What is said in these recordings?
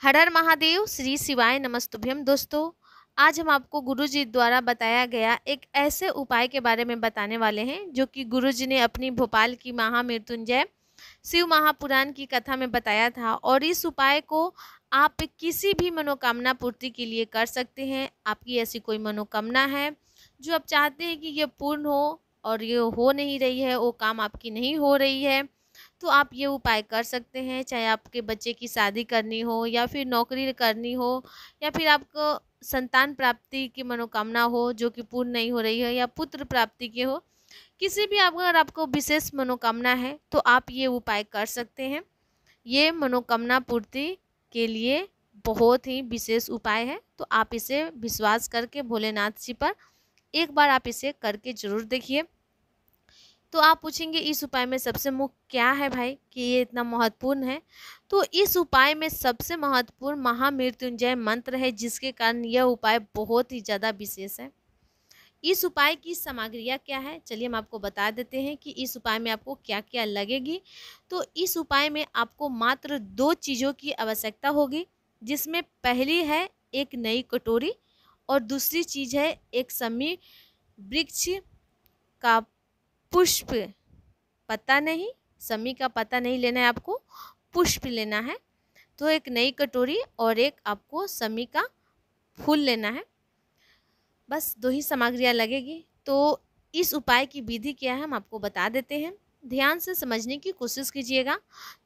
हर हर महादेव, श्री शिवाय नमस्तुभ्यम। दोस्तों, आज हम आपको गुरुजी द्वारा बताया गया एक ऐसे उपाय के बारे में बताने वाले हैं जो कि गुरुजी ने अपनी भोपाल की महामृत्युंजय शिव महापुराण की कथा में बताया था। और इस उपाय को आप किसी भी मनोकामना पूर्ति के लिए कर सकते हैं। आपकी ऐसी कोई मनोकामना है जो आप चाहते हैं कि ये पूर्ण हो और ये हो नहीं रही है, वो काम आपकी नहीं हो रही है, तो आप ये उपाय कर सकते हैं। चाहे आपके बच्चे की शादी करनी हो या फिर नौकरी करनी हो या फिर आपको संतान प्राप्ति की मनोकामना हो जो कि पूर्ण नहीं हो रही है या पुत्र प्राप्ति की हो, किसी भी अगर आपको विशेष मनोकामना है तो आप ये उपाय कर सकते हैं। ये मनोकामना पूर्ति के लिए बहुत ही विशेष उपाय है, तो आप इसे विश्वास करके भोलेनाथ जी पर एक बार आप इसे करके जरूर देखिए। तो आप पूछेंगे इस उपाय में सबसे मुख्य क्या है भाई कि ये इतना महत्वपूर्ण है। तो इस उपाय में सबसे महत्वपूर्ण महामृत्युंजय मंत्र है, जिसके कारण यह उपाय बहुत ही ज़्यादा विशेष है। इस उपाय की सामग्रियाँ क्या है, चलिए हम आपको बता देते हैं कि इस उपाय में आपको क्या क्या लगेगी। तो इस उपाय में आपको मात्र 2 चीज़ों की आवश्यकता होगी, जिसमें पहली है एक नई कटोरी और दूसरी चीज़ है एक शमी वृक्ष का पुष्प। पत्ता नहीं, शमी का पत्ता नहीं लेना है आपको, पुष्प लेना है। तो एक नई कटोरी और एक आपको शमी का फूल लेना है। बस 2 ही सामग्रियाँ लगेगी। तो इस उपाय की विधि क्या है हम आपको बता देते हैं, ध्यान से समझने की कोशिश कीजिएगा।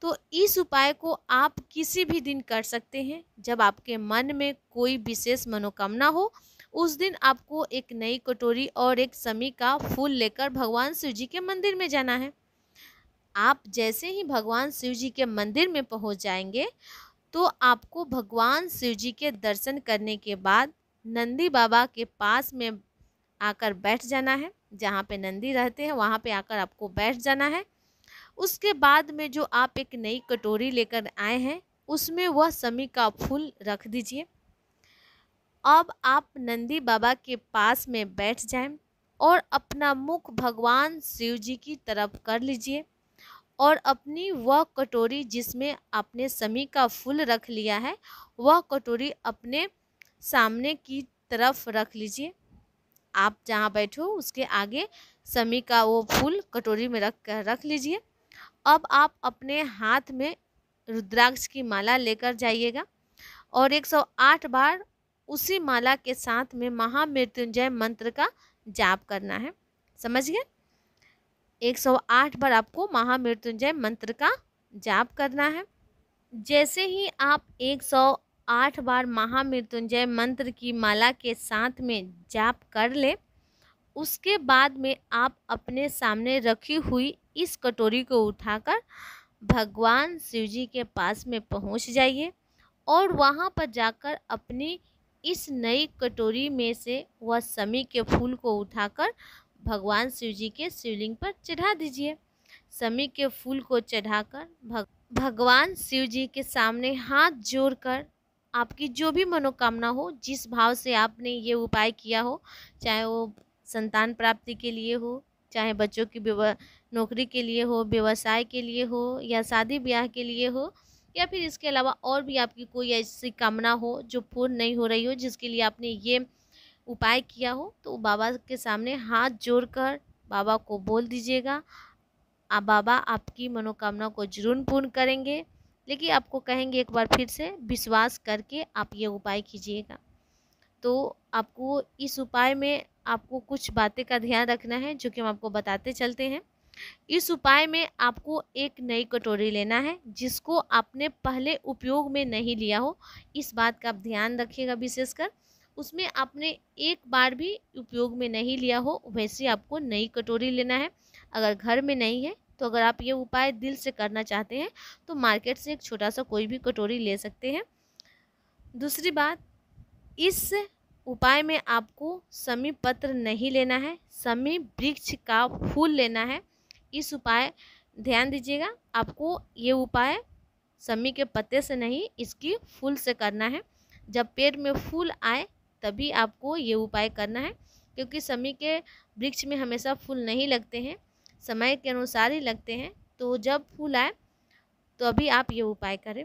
तो इस उपाय को आप किसी भी दिन कर सकते हैं जब आपके मन में कोई विशेष मनोकामना हो। उस दिन आपको एक नई कटोरी और एक शमी का फूल लेकर भगवान शिव जी के मंदिर में जाना है। आप जैसे ही भगवान शिव जी के मंदिर में पहुंच जाएंगे तो आपको भगवान शिव जी के दर्शन करने के बाद नंदी बाबा के पास में आकर बैठ जाना है। जहाँ पे नंदी रहते हैं वहाँ पे आकर आपको बैठ जाना है। उसके बाद में जो आप एक नई कटोरी लेकर आए हैं उसमें वह शमी का फूल रख दीजिए। अब आप नंदी बाबा के पास में बैठ जाएं और अपना मुख भगवान शिव जी की तरफ कर लीजिए और अपनी वह कटोरी जिसमें आपने शमी का फूल रख लिया है वह कटोरी अपने सामने की तरफ रख लीजिए। आप जहाँ बैठे हो उसके आगे शमी का वो फूल कटोरी में रख लीजिए। अब आप अपने हाथ में रुद्राक्ष की माला लेकर जाइएगा और 108 बार उसी माला के साथ में महामृत्युंजय मंत्र का जाप करना है। समझ गए? 108 बार आपको महामृत्युंजय मंत्र का जाप करना है। जैसे ही आप 108 बार महामृत्युंजय मंत्र की माला के साथ में जाप कर ले, उसके बाद में आप अपने सामने रखी हुई इस कटोरी को उठाकर भगवान शिव जी के पास में पहुंच जाइए और वहां पर जाकर अपनी इस नई कटोरी में से वह शमी के फूल को उठाकर भगवान शिव जी के शिवलिंग पर चढ़ा दीजिए। शमी के फूल को चढ़ाकर भगवान शिव जी के सामने हाथ जोड़कर आपकी जो भी मनोकामना हो, जिस भाव से आपने ये उपाय किया हो, चाहे वो संतान प्राप्ति के लिए हो, चाहे बच्चों की नौकरी के लिए हो, व्यवसाय के लिए हो या शादी ब्याह के लिए हो, या फिर इसके अलावा और भी आपकी कोई ऐसी कामना हो जो पूर्ण नहीं हो रही हो, जिसके लिए आपने ये उपाय किया हो, तो बाबा के सामने हाथ जोड़कर बाबा को बोल दीजिएगा। बाबा आपकी मनोकामना को जरूर पूर्ण करेंगे, लेकिन आपको कहेंगे एक बार फिर से विश्वास करके आप ये उपाय कीजिएगा। तो आपको इस उपाय में आपको कुछ बातें का ध्यान रखना है जो कि हम आपको बताते चलते हैं। इस उपाय में आपको एक नई कटोरी लेना है जिसको आपने पहले उपयोग में नहीं लिया हो, इस बात का आप ध्यान रखिएगा विशेषकर। उसमें आपने एक बार भी उपयोग में नहीं लिया हो वैसे आपको नई कटोरी लेना है। अगर घर में नहीं है तो अगर आप ये उपाय दिल से करना चाहते हैं तो मार्केट से एक छोटा सा कोई भी कटोरी ले सकते हैं। दूसरी बात, इस उपाय में आपको शमी पत्र नहीं लेना है, शमी वृक्ष का फूल लेना है। इस उपाय ध्यान दीजिएगा, आपको ये उपाय शमी के पत्ते से नहीं इसकी फूल से करना है। जब पेड़ में फूल आए तभी आपको ये उपाय करना है, क्योंकि शमी के वृक्ष में हमेशा फूल नहीं लगते हैं, समय के अनुसार ही लगते हैं। तो जब फूल आए तो अभी आप ये उपाय करें।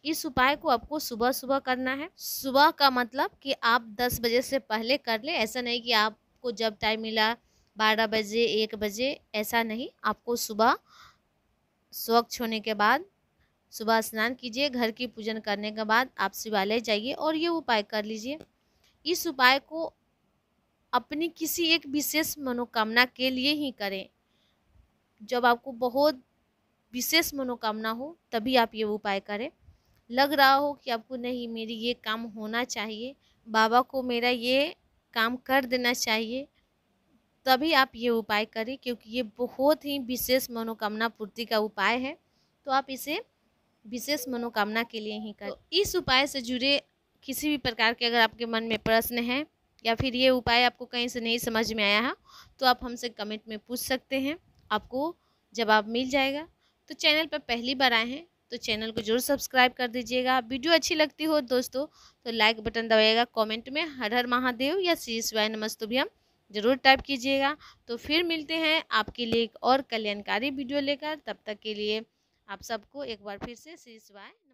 इस उपाय को आपको सुबह-सुबह करना है। सुबह का मतलब कि आप 10 बजे से पहले कर लें, ऐसा नहीं कि आपको जब टाइम मिला 12 बजे, 1 बजे, ऐसा नहीं। आपको सुबह स्वच्छ होने के बाद सुबह स्नान कीजिए, घर की पूजन करने के बाद आप शिवालय जाइए और ये उपाय कर लीजिए। इस उपाय को अपनी किसी एक विशेष मनोकामना के लिए ही करें। जब आपको बहुत विशेष मनोकामना हो तभी आप ये उपाय करें। लग रहा हो कि आपको नहीं मेरी ये काम होना चाहिए, बाबा को मेरा ये काम कर देना चाहिए, तभी आप ये उपाय करें, क्योंकि ये बहुत ही विशेष मनोकामना पूर्ति का उपाय है। तो आप इसे विशेष मनोकामना के लिए ही करें। तो इस उपाय से जुड़े किसी भी प्रकार के अगर आपके मन में प्रश्न हैं या फिर ये उपाय आपको कहीं से नहीं समझ में आया है तो आप हमसे कमेंट में पूछ सकते हैं, आपको जवाब मिल जाएगा। तो चैनल पर पहली बार आए हैं तो चैनल को जरूर सब्सक्राइब कर दीजिएगा। वीडियो अच्छी लगती हो दोस्तों तो लाइक बटन दबाइएगा, कमेंट में हर हर महादेव या श्री शिवाय नमस्तुभ्यम जरूर टाइप कीजिएगा। तो फिर मिलते हैं आपके लिए एक और कल्याणकारी वीडियो लेकर, तब तक के लिए आप सबको एक बार फिर से श्री शिवाय।